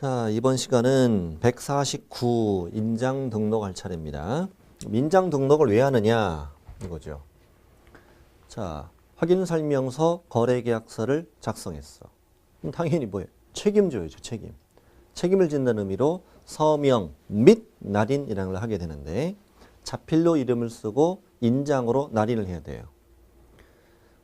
자, 이번 시간은 149 인장 등록할 차례입니다. 인장 등록을 왜 하느냐 이거죠. 자, 확인 설명서 거래계약서를 작성했어. 그럼 당연히 뭐예요? 책임져야죠, 책임. 책임을 진다는 의미로 서명 및 날인이라는 걸 하게 되는데 자필로 이름을 쓰고 인장으로 날인을 해야 돼요.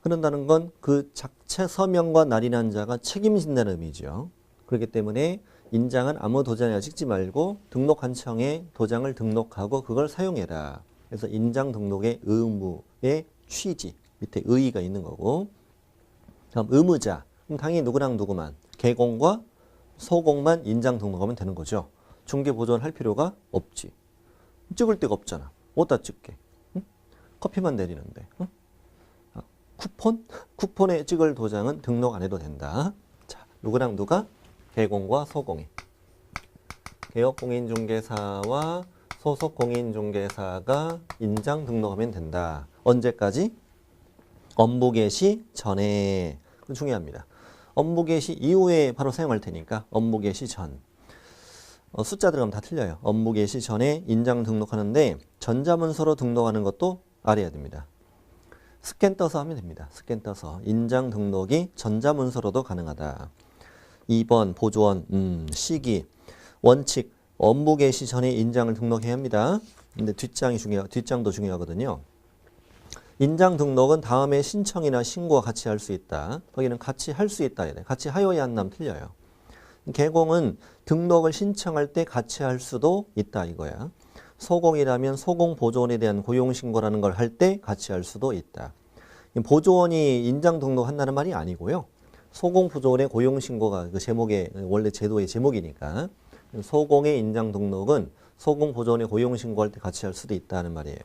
그런다는 건 그 자체 서명과 날인한 자가 책임진다는 의미죠. 그렇기 때문에 인장은 아무 도장이나 찍지 말고 등록관청에 도장을 등록하고 그걸 사용해라. 그래서 인장 등록의 의무의 취지, 밑에 의의가 있는 거고. 다음 의무자, 그럼 당연히 누구랑 누구만, 개공과 소공만 인장 등록하면 되는 거죠. 중개 보존할 필요가 없지. 찍을 데가 없잖아. 어디다 찍게? 응? 커피만 내리는데. 응? 쿠폰? 쿠폰에 찍을 도장은 등록 안 해도 된다. 자, 누구랑 누가? 개공과 소공인. 개업공인중개사와 소속공인중개사가 인장 등록하면 된다. 언제까지? 업무 개시 전에. 그건 중요합니다. 업무 개시 이후에 바로 사용할 테니까 업무 개시 전. 숫자 들어가면 다 틀려요. 업무 개시 전에 인장 등록하는데 전자문서로 등록하는 것도 알아야 됩니다. 스캔 떠서 하면 됩니다. 스캔 떠서 인장 등록이 전자문서로도 가능하다. 2번 보조원 시기 원칙 업무 개시 전에 인장을 등록해야 합니다. 근데 뒷장도 중요하거든요. 인장 등록은 다음에 신청이나 신고와 같이 할 수 있다. 거기는 같이 할 수 있다. 같이 하여야 한다면 틀려요. 개공은 등록을 신청할 때 같이 할 수도 있다 이거야. 소공이라면 소공 보조원에 대한 고용신고라는 걸 할 때 같이 할 수도 있다. 보조원이 인장 등록한다는 말이 아니고요. 소공 보조원의 고용신고가 그 제목의 원래 제도의 제목이니까 소공의 인장 등록은 소공 보조원의 고용신고할 때 같이 할 수도 있다는 말이에요.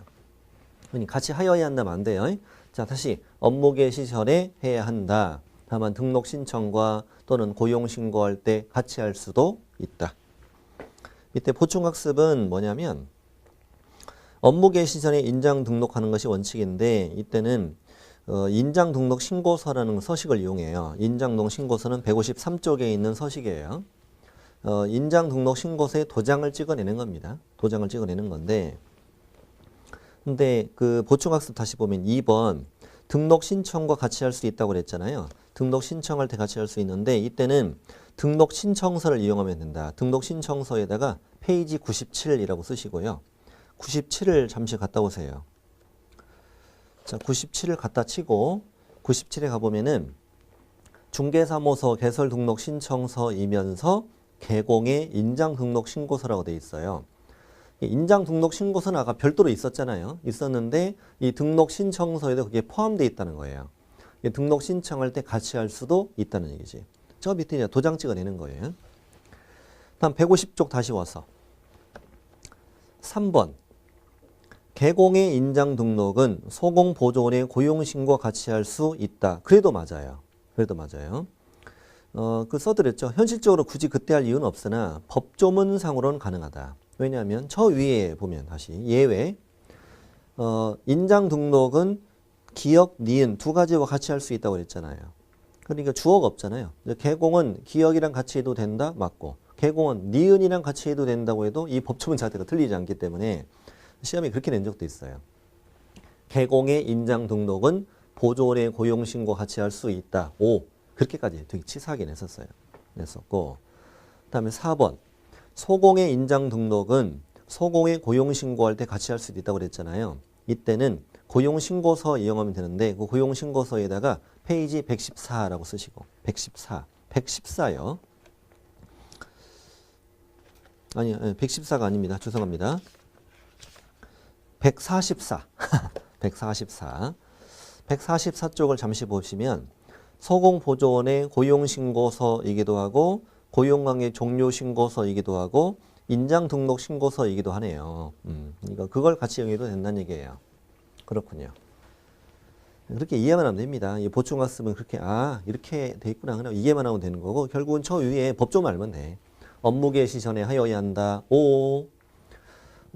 그러니까 같이 하여야 한다면 안 돼요. 자, 다시 업무 개시 전에 해야 한다. 다만 등록 신청과 또는 고용신고할 때 같이 할 수도 있다. 밑에 보충학습은 뭐냐면 업무 개시 전에 인장 등록하는 것이 원칙인데 이때는 인장 등록 신고서라는 서식을 이용해요. 인장 등록 신고서는 153쪽에 있는 서식이에요. 인장 등록 신고서에 도장을 찍어내는 겁니다. 도장을 찍어내는 건데 근데 그 보충학습 다시 보면 2번 등록 신청과 같이 할 수 있다고 그랬잖아요. 등록 신청할 때 같이 할 수 있는데 이때는 등록 신청서를 이용하면 된다. 등록 신청서에다가 페이지 97이라고 쓰시고요. 97을 잠시 갖다 오세요. 자, 97을 갖다 치고 97에 가보면은 중개사무소 개설 등록 신청서이면서 개공의 인장 등록 신고서라고 돼 있어요. 인장 등록 신고서는 아까 별도로 있었잖아요. 있었는데 이 등록 신청서에도 그게 포함되어 있다는 거예요. 등록 신청할 때 같이 할 수도 있다는 얘기지. 저 밑에 이제 도장 찍어내는 거예요. 다음 150쪽 다시 와서 3번 개공의 인장 등록은 소공 보조원의 고용신고와 같이 할 수 있다. 그래도 맞아요. 그래도 맞아요. 그 써드렸죠. 현실적으로 굳이 그때 할 이유는 없으나 법조문상으로는 가능하다. 왜냐하면 저 위에 보면 다시 예외 인장 등록은 기역, 니은 두 가지와 같이 할 수 있다고 그랬잖아요. 그러니까 주어가 없잖아요. 개공은 기역이랑 같이 해도 된다? 맞고 개공은 니은이랑 같이 해도 된다고 해도 이 법조문 자체가 틀리지 않기 때문에 시험에 그렇게 낸 적도 있어요. 개공의 인장 등록은 보조원의 고용신고 같이 할 수 있다. 오, 그렇게까지 되게 치사하게 냈었고 그 다음에 4번 소공의 인장 등록은 소공의 고용신고할 때 같이 할 수도 있다고 그랬잖아요. 이때는 고용신고서 이용하면 되는데 그 고용신고서에다가 페이지 114라고 쓰시고 114요. 아니 114가 아닙니다. 죄송합니다. 144 144쪽을 잠시 보시면 소공보조원의 고용신고서이기도 하고 고용관계 종료신고서이기도 하고 인장등록신고서이기도 하네요. 그걸 같이 이용해도 된다는 얘기예요. 그렇군요. 그렇게 이해만 하면 됩니다. 이 보충학습은 그렇게 이렇게 돼 있구나 그냥 이해만 하면 되는 거고 결국은 저 위에 법조만 알면 돼. 업무 개시 전에 하여야 한다. 오.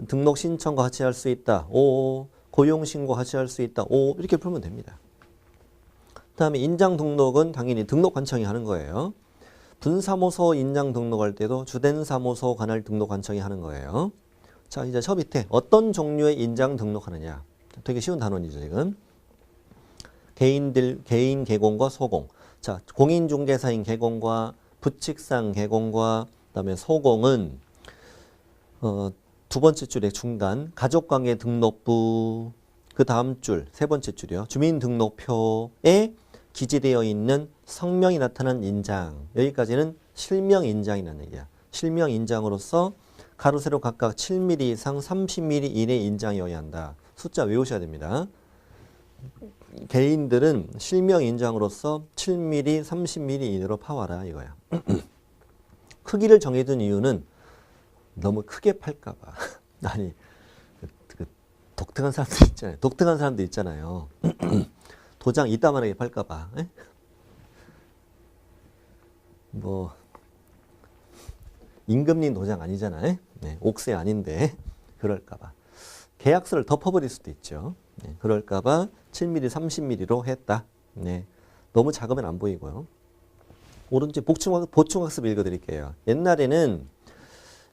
등록 신청과 같이 할 수 있다. 오. 고용신고 같이 할 수 있다. 오. 이렇게 풀면 됩니다. 그 다음에 인장 등록은 당연히 등록관청이 하는 거예요. 분사무소 인장 등록할 때도 주된 사무소 관할 등록 관청이 하는 거예요. 자, 이제 저 밑에 어떤 종류의 인장 등록하느냐. 되게 쉬운 단원이죠, 지금. 개인 개공과 소공. 자, 공인중개사인 개공과 부칙상 개공과 그다음에 소공은 두 번째 줄의 중간 가족관계 등록부 그 다음 줄 세 번째 줄이요. 주민등록표에 기재되어 있는 성명이 나타난 인장. 여기까지는 실명 인장이라는 얘기야. 실명 인장으로서 가로 세로 각각 7mm 이상 30mm 이내 인장이어야 한다. 숫자 외우셔야 됩니다. 개인들은 실명 인장으로서 7mm, 30mm 이내로 파와라 이거야. 크기를 정해둔 이유는 너무 크게 팔까봐. 아니, 독특한 사람들 있잖아요. 독특한 사람들 있잖아요. 도장 이따만하게 팔까봐. 에? 뭐 임금님 도장 아니잖아요. 네, 옥새 아닌데 그럴까봐. 계약서를 덮어버릴 수도 있죠. 네, 그럴까봐 7mm, 30mm로 했다. 네, 너무 작으면 안 보이고요. 오른쪽 보충학습 읽어드릴게요. 옛날에는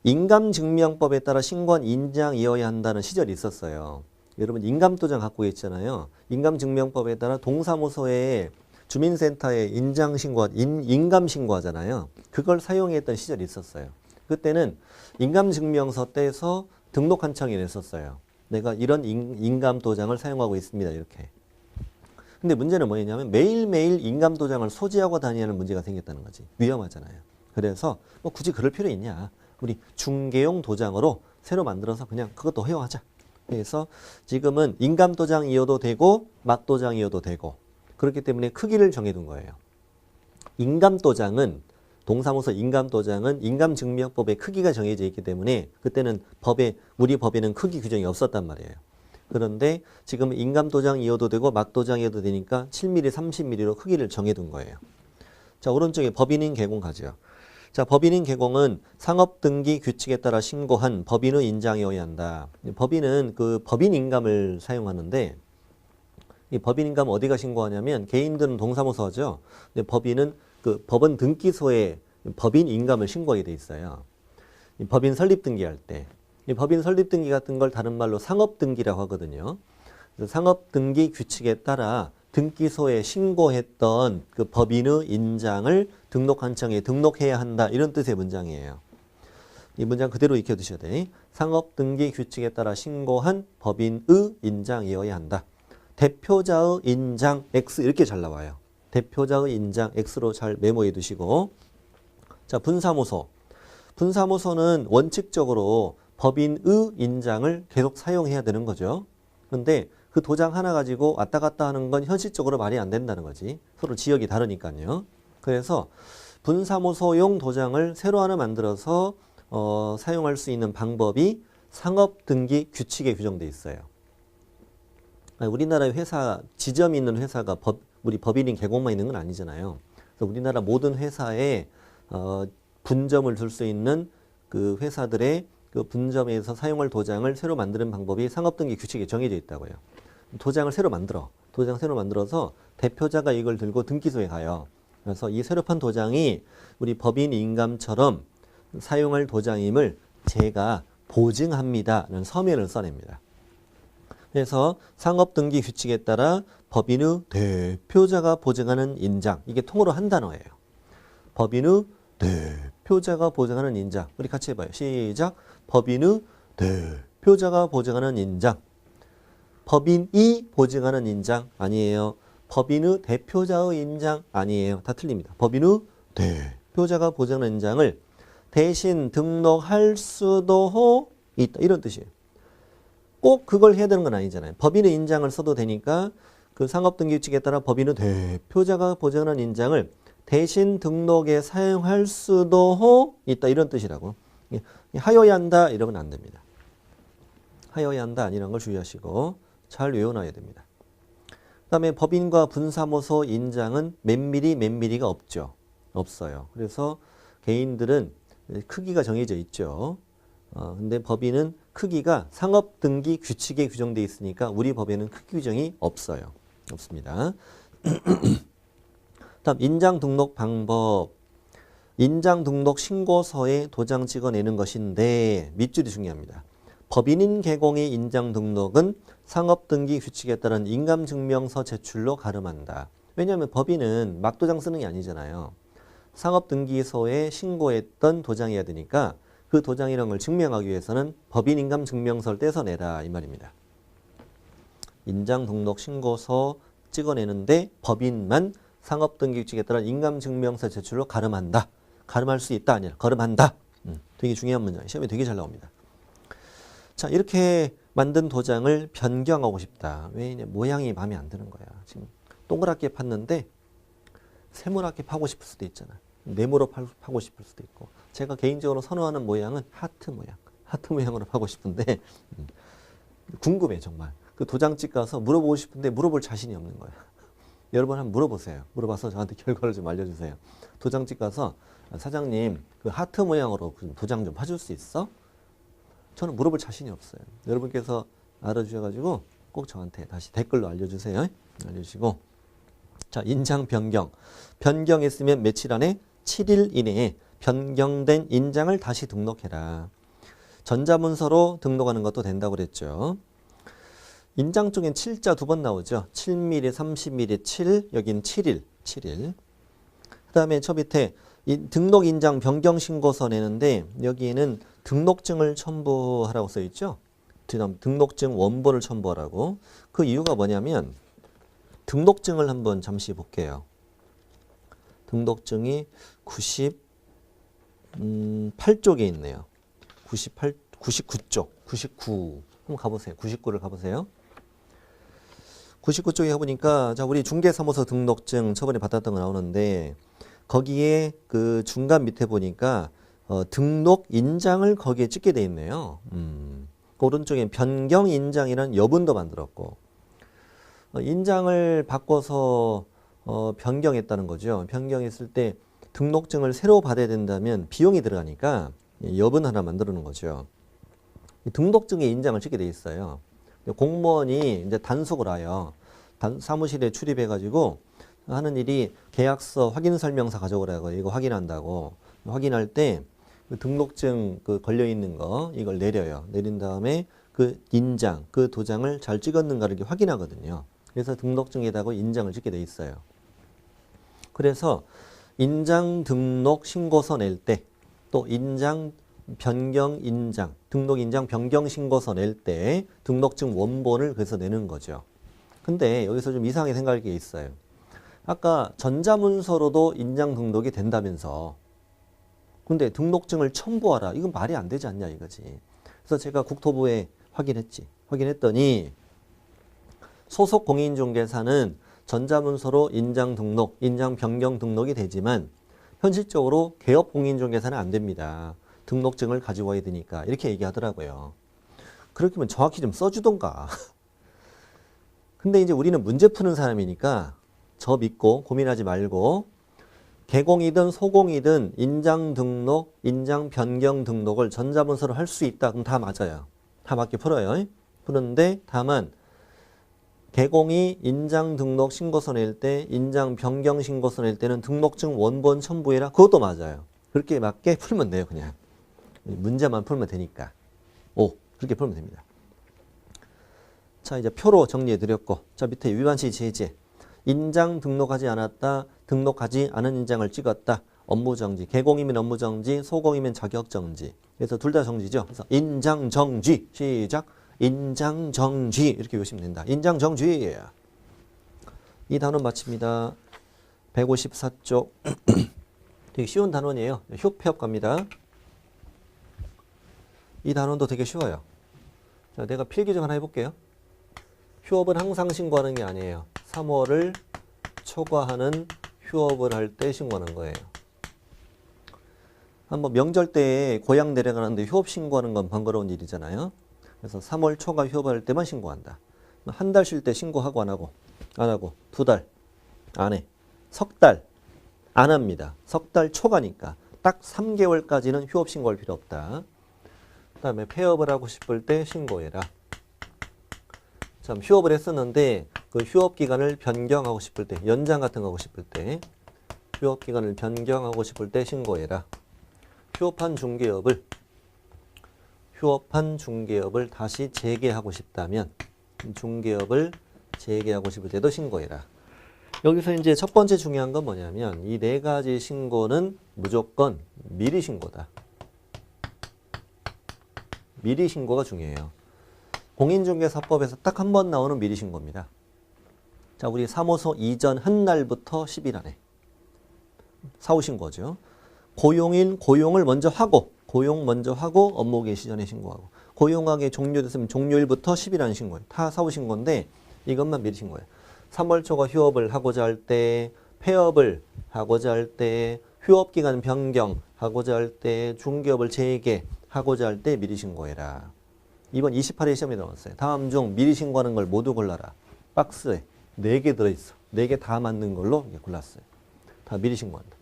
인감증명법에 따라 신고한 인장이어야 한다는 시절이 있었어요. 여러분 인감도장 갖고 있잖아요. 인감증명법에 따라 동사무소에 주민센터에 인감신고 하잖아요. 그걸 사용했던 시절이 있었어요. 그때는 인감증명서 떼서 등록한청이 냈었어요. 내가 이런 인감도장을 사용하고 있습니다. 이렇게. 근데 문제는 뭐냐면 매일매일 인감도장을 소지하고 다니는 문제가 생겼다는 거지. 위험하잖아요. 그래서 뭐 굳이 그럴 필요 있냐. 우리 중개용 도장으로 새로 만들어서 그냥 그것도 허용하자. 그래서 지금은 인감도장이어도 되고 막도장이어도 되고 그렇기 때문에 크기를 정해둔 거예요. 인감도장은 동사무소 인감도장은 인감증명법에 크기가 정해져 있기 때문에 그때는 우리 법에는 크기 규정이 없었단 말이에요. 그런데 지금 인감도장이어도 되고 막도장이어도 되니까 7mm, 30mm로 크기를 정해둔 거예요. 자, 오른쪽에 법인인 개공 가죠. 자, 법인인 개공은 상업등기 규칙에 따라 신고한 법인의 인장이어야 한다. 법인은 그 법인인감을 사용하는데 이 법인인감 어디가 신고하냐면 개인들은 동사무소 하죠. 근데 법인은 그 법원 등기소에 법인인감을 신고하게 돼 있어요. 이 법인 설립등기할 때. 이 법인 설립등기 같은 걸 다른 말로 상업등기라고 하거든요. 그래서 상업등기 규칙에 따라 등기소에 신고했던 그 법인의 인장을 등록한청에 등록해야 한다. 이런 뜻의 문장이에요. 이 문장 그대로 익혀두셔야 돼. 상업등기 규칙에 따라 신고한 법인의 인장이어야 한다. 대표자의 인장 X 이렇게 잘 나와요. 대표자의 인장 X로 잘 메모해 두시고. 자, 분사무소. 분사무소는 원칙적으로 법인의 인장을 계속 사용해야 되는 거죠. 그런데 그 도장 하나 가지고 왔다 갔다 하는 건 현실적으로 말이 안 된다는 거지. 서로 지역이 다르니까요. 그래서 분사무소용 도장을 새로 하나 만들어서 사용할 수 있는 방법이 상업등기 규칙에 규정돼 있어요. 우리나라의 회사, 지점이 있는 회사가 우리 법인인 개공만 있는 건 아니잖아요. 그래서 우리나라 모든 회사에 분점을 줄 수 있는 그 회사들의 그 분점에서 사용할 도장을 새로 만드는 방법이 상업등기 규칙에 정해져 있다고요. 도장을 새로 만들어서 대표자가 이걸 들고 등기소에 가요. 그래서 이 새로 판 도장이 우리 법인 인감처럼 사용할 도장임을 제가 보증합니다라는 서면을 써냅니다. 그래서 상업등기 규칙에 따라 법인의 대표자가 보증하는 인장. 이게 통으로 한 단어예요. 법인의 대표자가 보증하는 인장. 우리 같이 해봐요. 시작. 법인의 대표자가 보증하는 인장. 법인이 보증하는 인장 아니에요. 법인의 대표자의 인장 아니에요. 다 틀립니다. 법인의 대표자가 보증하는 인장을 대신 등록할 수도 있다. 이런 뜻이에요. 꼭 그걸 해야 되는 건 아니잖아요. 법인의 인장을 써도 되니까 그 상업등기 규칙에 따라 법인의 대표자가 보증하는 인장을 대신 등록에 사용할 수도 있다. 이런 뜻이라고. 하여야 한다 이러면 안 됩니다. 하여야 한다 아니라는 걸 주의하시고 잘 외워놔야 됩니다. 그 다음에 법인과 분사무소 인장은 몇 미리가 없죠. 없어요. 그래서 개인들은 크기가 정해져 있죠. 근데 법인은 크기가 상업등기 규칙에 규정되어 있으니까 우리 법에는 크기 규정이 없어요. 없습니다. 다음 인장 등록 방법. 인장 등록 신고서에 도장 찍어내는 것인데 밑줄이 중요합니다. 법인인 개공의 인장 등록은 상업등기 규칙에 따른 인감증명서 제출로 가름한다. 왜냐하면 법인은 막 도장 쓰는 게 아니잖아요. 상업등기소에 신고했던 도장이어야 되니까 그 도장이라는 걸 증명하기 위해서는 법인 인감증명서를 떼서 내라 이 말입니다. 인장 등록 신고서 찍어내는데 법인만 상업등기 규칙에 따른 인감증명서 제출로 가름한다. 가름할 수 있다 아니라 가름한다. 되게 중요한 문장. 시험에 되게 잘 나옵니다. 자, 이렇게 만든 도장을 변경하고 싶다. 왜 모양이 마음에 안 드는 거야. 지금 동그랗게 팠는데 세모나게 파고 싶을 수도 있잖아. 네모로 파고 싶을 수도 있고. 제가 개인적으로 선호하는 모양은 하트 모양. 하트 모양으로 파고 싶은데 궁금해 정말. 그 도장집 가서 물어보고 싶은데 물어볼 자신이 없는 거야. 여러분 한번 물어보세요. 물어봐서 저한테 결과를 좀 알려주세요. 도장집 가서 사장님 그 하트 모양으로 도장 좀 파줄 수 있어? 저는 물어볼 자신이 없어요. 여러분께서 알아주셔가지고 꼭 저한테 다시 댓글로 알려주세요. 알려주시고 자, 인장 변경. 변경했으면 며칠 안에 7일 이내에 변경된 인장을 다시 등록해라. 전자문서로 등록하는 것도 된다고 그랬죠. 인장 쪽엔 7자 2번 나오죠. 7mm, 30mm, 7, 여긴 7일, 7일. 그 다음에 저 밑에 등록 인장 변경 신고서 내는데 여기에는 등록증을 첨부하라고 써 있죠. 등록증 원본을 첨부하라고. 그 이유가 뭐냐면 등록증을 한번 잠시 볼게요. 등록증이 98쪽에 있네요. 99쪽, 99. 한번 가보세요. 99를 가보세요. 99쪽에 가보니까 자, 우리 중개사무소 등록증 저번에 받았던 거 나오는데 거기에 그 중간 밑에 보니까 등록 인장을 거기에 찍게 돼 있네요. 그 오른쪽에 변경 인장이라는 여분도 만들었고 인장을 바꿔서 변경했다는 거죠. 변경했을 때 등록증을 새로 받아야 된다면 비용이 들어가니까 여분 하나 만들어 놓은 거죠. 등록증에 인장을 찍게 돼 있어요. 공무원이 이제 단속을 하여 사무실에 출입해가지고 하는 일이 계약서 확인 설명서 가져오라고 이거 확인한다고 확인할 때 그 등록증 그 걸려 있는 거 이걸 내려요. 내린 다음에 그 인장 그 도장을 잘 찍었는가를 이렇게 확인하거든요. 그래서 등록증에다가 인장을 찍게 돼 있어요. 그래서 인장 등록 신고서 낼 때 또 인장 변경 인장 등록 인장 변경 신고서 낼 때 등록증 원본을 그래서 내는 거죠. 근데 여기서 좀 이상하게 생각할 게 있어요. 아까 전자문서로도 인장 등록이 된다면서 근데 등록증을 첨부하라. 이건 말이 안 되지 않냐 이거지. 그래서 제가 국토부에 확인했더니 소속 공인중개사는 전자문서로 인장 등록, 인장 변경 등록이 되지만 현실적으로 개업 공인중개사는 안 됩니다. 등록증을 가지고 와야 되니까 이렇게 얘기하더라고요. 그렇게 하면 정확히 좀 써주던가. 근데 이제 우리는 문제 푸는 사람이니까 저 믿고 고민하지 말고 개공이든 소공이든 인장 등록, 인장 변경 등록을 전자문서로 할 수 있다. 그럼 다 맞아요. 다 맞게 풀어요. 푸는데 다만 개공이 인장 등록 신고서 낼 때, 인장 변경 신고서 낼 때는 등록증 원본 첨부해라. 그것도 맞아요. 그렇게 맞게 풀면 돼요. 그냥. 문제만 풀면 되니까. 그렇게 풀면 됩니다. 자, 이제 표로 정리해 드렸고, 자, 밑에 위반시 제재. 인장 등록하지 않았다. 등록하지 않은 인장을 찍었다. 업무정지. 개공이면 업무정지, 소공이면 자격정지. 그래서 둘 다 정지죠. 그래서 인장정지. 시작. 인장정지. 이렇게 외우시면 된다. 인장정지. 이 단원 마칩니다. 154쪽. 되게 쉬운 단원이에요. 휴폐업 갑니다. 이 단원도 되게 쉬워요. 자, 내가 필기 좀 하나 해볼게요. 휴업은 항상 신고하는 게 아니에요. 3월을 초과하는 휴업을 할 때 신고하는 거예요. 한번 명절 때 고향 내려가는데 휴업 신고하는 건 번거로운 일이잖아요. 그래서 3월 초과 휴업할 때만 신고한다. 한 달 쉴 때 신고하고 안 하고 2달 안 해. 석 달 안 합니다. 석 달 초과니까 딱 3개월까지는 휴업 신고할 필요 없다. 그 다음에 폐업을 하고 싶을 때 신고해라. 참 휴업을 했었는데 그 휴업 기간을 변경하고 싶을 때, 연장 같은 거 하고 싶을 때 휴업기간을 변경하고 싶을 때 신고해라. 휴업한 중개업을 다시 재개하고 싶다면 중개업을 재개하고 싶을 때도 신고해라. 여기서 이제 첫 번째 중요한 건 뭐냐면 이 네 가지 신고는 무조건 미리 신고다. 미리 신고가 중요해요. 공인중개사법에서 딱 한 번 나오는 미리 신고입니다. 자, 우리 사무소 이전 한 날부터 10일 안에 사후 신고죠. 고용인 고용을 먼저 하고 업무 개시 전에 신고하고 고용하게 종료됐으면 종료일부터 10일 안에 신고해요. 다 사후 신고인데 이것만 미리 신고해요. 3월 초가 휴업을 하고자 할 때, 폐업을 하고자 할 때, 휴업기간 변경하고자 할 때, 중개업을 재개하고자 할 때 미리 신고해라. 이번 28회 시험에 나왔어요. 다음 중 미리 신고하는 걸 모두 골라라. 박스에 4개 들어있어. 4개 다 맞는 걸로 골랐어요. 다 미리 신고한다.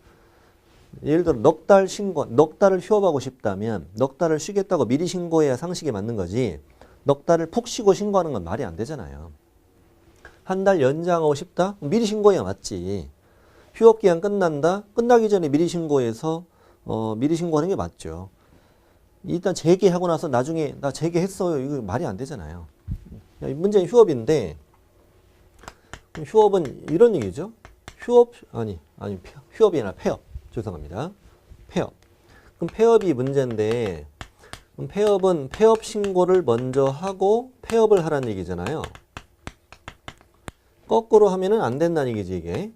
예를 들어 넉 달을 휴업하고 싶다면 넉 달을 쉬겠다고 미리 신고해야 상식에 맞는 거지. 넉 달을 푹 쉬고 신고하는 건 말이 안 되잖아요. 한 달 연장하고 싶다? 미리 신고해야 맞지. 휴업기간 끝난다? 끝나기 전에 미리 신고해서 미리 신고하는 게 맞죠. 일단 재개하고 나서 나중에 나 재개했어요. 이거 말이 안 되잖아요. 문제는 휴업인데 휴업은 이런 얘기죠. 휴업이 아니라 폐업. 죄송합니다. 폐업. 그럼 폐업이 문제인데 그럼 폐업은 폐업 신고를 먼저 하고 폐업을 하라는 얘기잖아요. 거꾸로 하면은 안 된다는 얘기지 이게.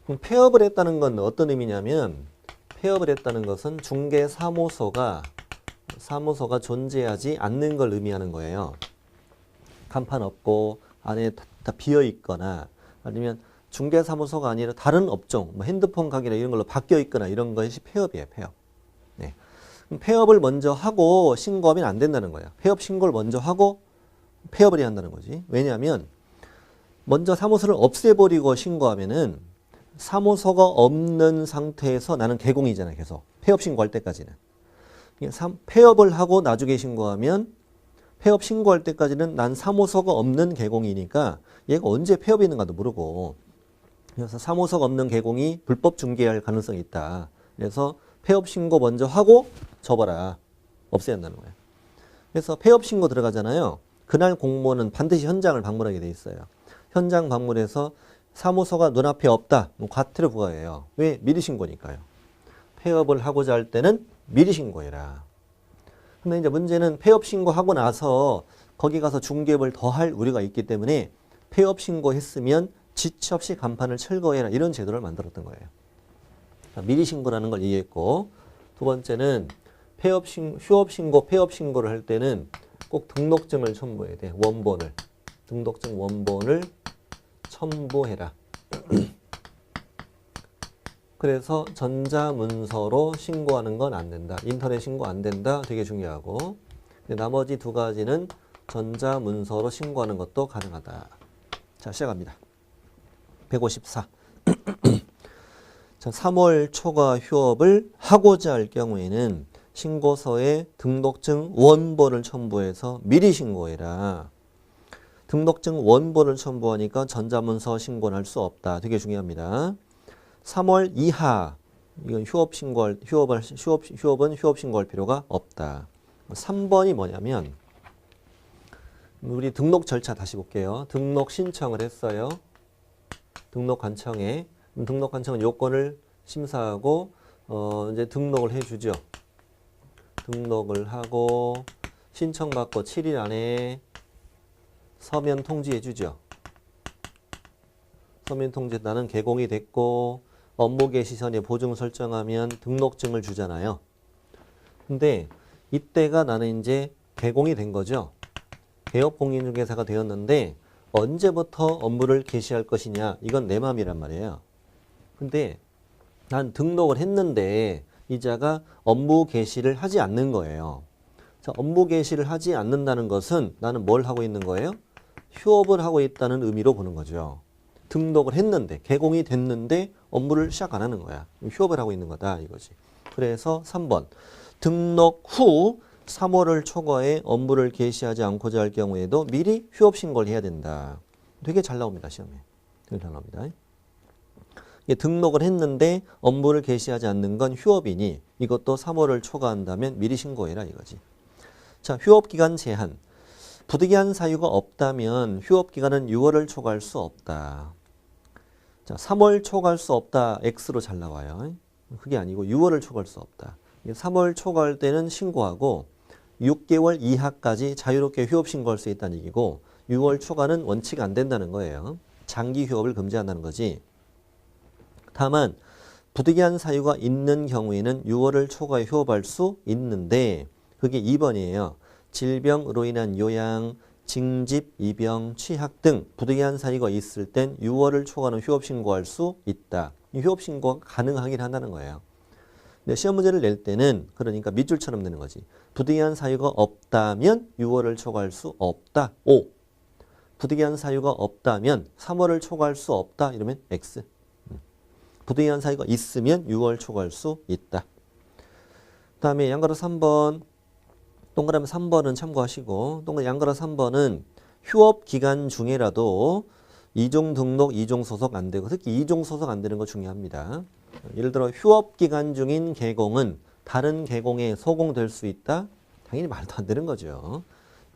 그럼 폐업을 했다는 건 어떤 의미냐면 폐업을 했다는 것은 중개사무소가 존재하지 않는 걸 의미하는 거예요. 간판 없고 안에 다 비어 있거나 아니면 중개사무소가 아니라 다른 업종, 뭐 핸드폰 가게나 이런 걸로 바뀌어 있거나 이런 것이 폐업이에요. 폐업. 네. 그럼 폐업을 먼저 하고 신고하면 안 된다는 거예요. 폐업 신고를 먼저 하고 폐업을 해야 한다는 거지. 왜냐하면 먼저 사무소를 없애버리고 신고하면은 사무소가 없는 상태에서 나는 개공이잖아요. 계속. 폐업 신고할 때까지는. 폐업을 하고 나중에 신고하면 폐업 신고할 때까지는 난 사무소가 없는 개공이니까 얘가 언제 폐업이 있는가도 모르고 그래서 사무소가 없는 개공이 불법 중개할 가능성이 있다. 그래서 폐업 신고 먼저 하고 접어라. 없애야 한다는 거예요. 그래서 폐업 신고 들어가잖아요. 그날 공무원은 반드시 현장을 방문하게 돼 있어요. 현장 방문해서 사무소가 눈앞에 없다. 과태료 부과해요. 왜? 미리 신고니까요. 폐업을 하고자 할 때는 미리 신고해라. 근데 이제 문제는 폐업 신고하고 나서 거기 가서 중개업을 더 할 우려가 있기 때문에 폐업 신고했으면 지체 없이 간판을 철거해라. 이런 제도를 만들었던 거예요. 미리 신고라는 걸 이해했고 두 번째는 휴업 신고, 폐업 신고를 할 때는 꼭 등록증을 첨부해야 돼. 등록증 원본을 첨부해라. 그래서 전자문서로 신고하는 건 안 된다. 인터넷 신고 안 된다. 되게 중요하고 나머지 두 가지는 전자문서로 신고하는 것도 가능하다. 자, 시작합니다. 154. 자, 3월 초과 휴업을 하고자 할 경우에는 신고서에 등록증 원본을 첨부해서 미리 신고해라. 등록증 원본을 첨부하니까 전자문서 신고는 할 수 없다. 되게 중요합니다. 3월 이하 이건 휴업은 휴업 신고할 필요가 없다. 3번이 뭐냐면 우리 등록 절차 다시 볼게요. 등록 신청을 했어요. 등록 관청에 요건을 심사하고 이제 등록을 해주죠. 등록을 하고 신청받고 7일 안에 서면 통지해 주죠. 서면 통지 나는 개공이 됐고 업무 개시 전에 보증 설정하면 등록증을 주잖아요. 근데 이때가 나는 이제 개공이 된 거죠. 개업 공인중개사가 되었는데 언제부터 업무를 개시할 것이냐 이건 내 맘이란 말이에요. 근데 난 등록을 했는데 이자가 업무 개시를 하지 않는 거예요. 자, 업무 개시를 하지 않는다는 것은 나는 뭘 하고 있는 거예요? 휴업을 하고 있다는 의미로 보는 거죠. 등록을 했는데 개공이 됐는데 업무를 시작 안 하는 거야. 휴업을 하고 있는 거다 이거지. 그래서 3번 등록 후 3월을 초과해 업무를 개시하지 않고자 할 경우에도 미리 휴업 신고를 해야 된다. 되게 잘 나옵니다. 시험에. 되게 잘 나옵니다. 이게 등록을 했는데 업무를 개시하지 않는 건 휴업이니 이것도 3월을 초과한다면 미리 신고해라 이거지. 자, 휴업기간 제한. 부득이한 사유가 없다면 휴업기간은 6월을 초과할 수 없다. 자, 3월 초과할 수 없다. X로 잘 나와요. 그게 아니고 6월을 초과할 수 없다. 3월 초과할 때는 신고하고 6개월 이하까지 자유롭게 휴업 신고할 수 있다는 얘기고 6월 초과는 원칙 안 된다는 거예요. 장기 휴업을 금지한다는 거지. 다만 부득이한 사유가 있는 경우에는 6월을 초과해 휴업할 수 있는데 그게 2번이에요. 질병으로 인한 요양, 징집, 입영, 취학 등 부득이한 사유가 있을 땐 6월을 초과하는 휴업 신고할 수 있다. 이 휴업 신고가 가능하긴 한다는 거예요. 근데 시험 문제를 낼 때는 그러니까 밑줄처럼 내는 거지. 부득이한 사유가 없다면 6월을 초과할 수 없다. O. 부득이한 사유가 없다면 3월을 초과할 수 없다. 이러면 X. 부득이한 사유가 있으면 6월 초과할 수 있다. 다음에 양가로 3번. 동그라미 3번은 참고하시고 동그라미 양가로 3번은 휴업 기간 중에라도 이종 등록, 이종 소속 안 되고 특히 이종 소속 안 되는 거 중요합니다. 예를 들어 휴업 기간 중인 계공은 다른 계공에 소공될 수 있다? 당연히 말도 안 되는 거죠.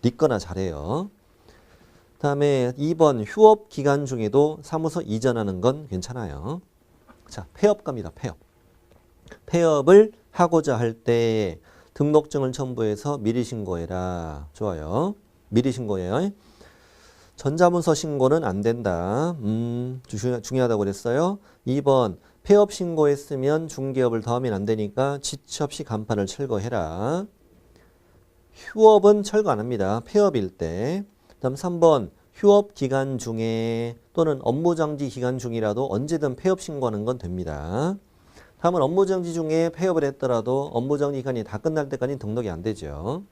믿거나 잘해요. 다음에 2번 휴업 기간 중에도 사무소 이전하는 건 괜찮아요. 자, 폐업갑니다. 폐업. 폐업을 하고자 할 때 등록증을 첨부해서 미리 신고해라. 좋아요. 미리 신고해요. 전자문서 신고는 안 된다. 중요하다고 그랬어요. 2번 폐업 신고했으면 중개업을 더하면 안 되니까 지체 없이 간판을 철거해라. 휴업은 철거 안 합니다. 폐업일 때. 다음 3번 휴업 기간 중에 또는 업무정지 기간 중이라도 언제든 폐업 신고하는 건 됩니다. 다음은 업무정지 중에 폐업을 했더라도 업무정지 기간이 다 끝날 때까지 등록이 안 되죠.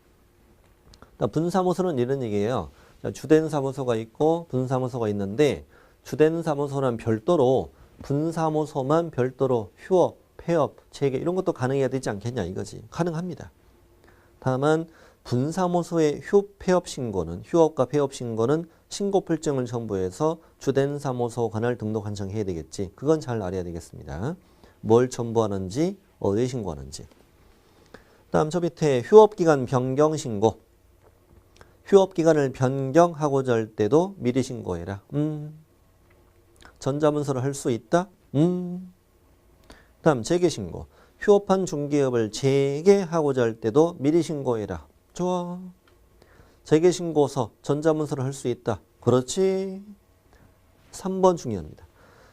분사무소는 이런 얘기예요. 주된 사무소가 있고 분사무소가 있는데 주된 사무소는 별도로 분사무소만 별도로 휴업, 폐업, 재개 이런 것도 가능해야 되지 않겠냐 이거지. 가능합니다. 다만 분사무소의 폐업 신고는 휴업과 폐업 신고는 신고필증을 첨부해서 주된 사무소 관할 등록 한청해야 되겠지. 그건 잘 알아야 되겠습니다. 뭘 첨부하는지 어디에 신고하는지. 다음 저 밑에 휴업기간 변경 신고. 휴업기간을 변경하고자 할 때도 미리 신고해라. 전자문서를 할 수 있다? 다음 재개신고. 휴업한 중개업을 재개하고자 할 때도 미리 신고해라. 좋아. 재개신고서 전자문서를 할 수 있다. 그렇지. 3번 중요합니다.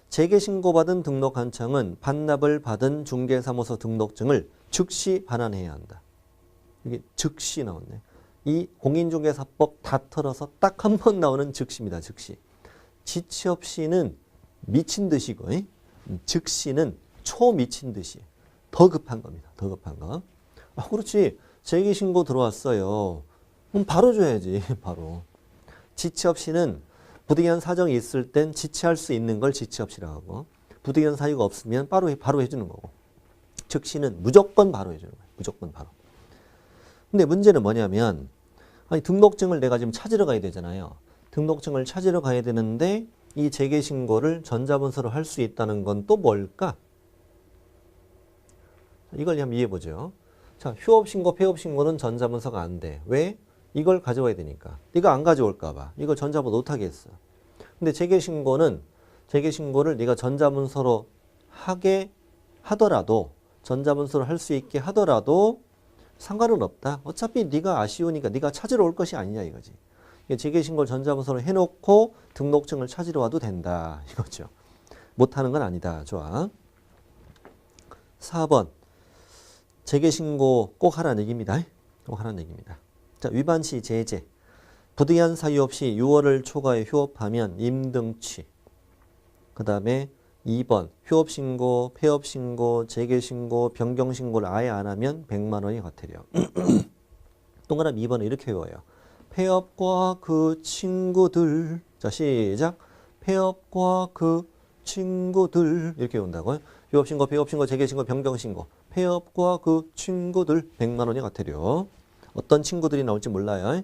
재개신고받은 등록한청은 반납을 받은 중개사무소 등록증을 즉시 반환해야 한다. 이게 즉시 나왔네. 이 공인중개사법 다 털어서 딱 한 번 나오는 즉시입니다. 즉시. 지체 없이는 미친 듯이고 즉시는 초미친 듯이 더 급한 겁니다. 더 급한 거. 아, 그렇지. 재개신고 들어왔어요. 그럼 바로 줘야지. 바로. 지체 없이는 부득이한 사정이 있을 땐 지체할 수 있는 걸 지체 없이라고 하고 부득이한 사유가 없으면 바로 해주는 거고 즉시는 무조건 바로 해주는 거예요. 무조건 바로. 근데 문제는 뭐냐면 아니 등록증을 내가 지금 찾으러 가야 되잖아요. 등록증을 찾으러 가야 되는데 이 재개신고를 전자문서로 할 수 있다는 건 또 뭘까? 이걸 한번 이해해보죠. 자, 휴업신고, 폐업신고는 전자문서가 안 돼. 왜? 이걸 가져와야 되니까. 네가 안 가져올까 봐. 이걸 전자문서 못하게 했어. 근데 재개신고를 네가 전자문서로 하게 하더라도 전자문서로 할 수 있게 하더라도 상관은 없다. 어차피 네가 아쉬우니까 네가 찾으러 올 것이 아니냐 이거지. 재개신고를 전자문서로 해놓고 등록증을 찾으러 와도 된다. 이거죠. 못하는 건 아니다. 좋아. 4번. 재개신고 꼭 하라는 얘기입니다. 꼭 하라는 얘기입니다. 자, 위반 시 제재. 부득이한 사유 없이 6월을 초과해 휴업하면 임등치. 그 다음에 2번 휴업신고, 폐업신고, 재개신고, 변경신고를 아예 안 하면 100만 원이 과태료. 동그라미 2번은 이렇게 외워요. 폐업과 그 친구들. 자, 시작. 폐업과 그 친구들. 이렇게 외운다고요. 휴업신고, 폐업신고, 재개신고, 변경신고. 폐업과 그 친구들 100만 원이 과태료. 어떤 친구들이 나올지 몰라요.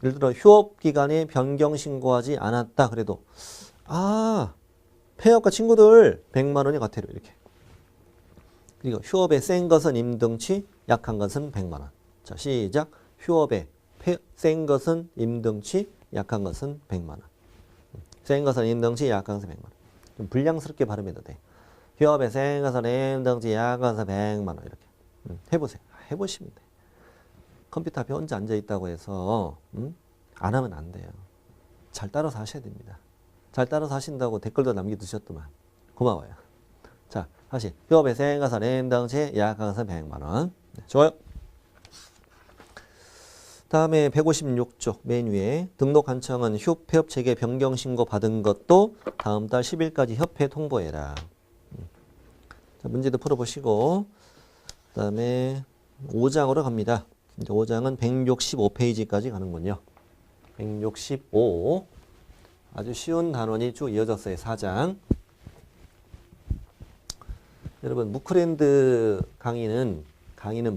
예를 들어 휴업 기간에 변경 신고하지 않았다 그래도 폐업과 친구들 100만 원이 과태료 이렇게. 그리고 휴업에 센 것은 임등치, 약한 것은 100만 원. 자, 시작. 휴업에 센 것은 임등치, 약한 것은 100만 원. 센 것은 임등치, 약한 것은 100만 원. 좀 불량스럽게 발음해도 돼. 휴업에 센 것은 임등치, 약한 것은 100만 원 이렇게. 해보세요. 해보시면 돼. 컴퓨터 앞에 혼자 앉아있다고 해서 안 하면 안 돼요. 잘 따라서 하셔야 됩니다. 잘 따라서 하신다고 댓글도 남겨두셨더만. 고마워요. 자, 다시 휴업에 센 것은 임등치, 약한 것은 100만 원. 네, 좋아요. 다음에 156쪽 맨 위에 등록 한청은 폐업 체계 변경 신고 받은 것도 다음 달 10일까지 협회 통보해라. 자, 문제도 풀어보시고 그다음에 5장으로 갑니다. 이제 5장은 165페이지까지 가는군요. 165 아주 쉬운 단원이 쭉 이어졌어요. 4장. 여러분 무크랜드 강의는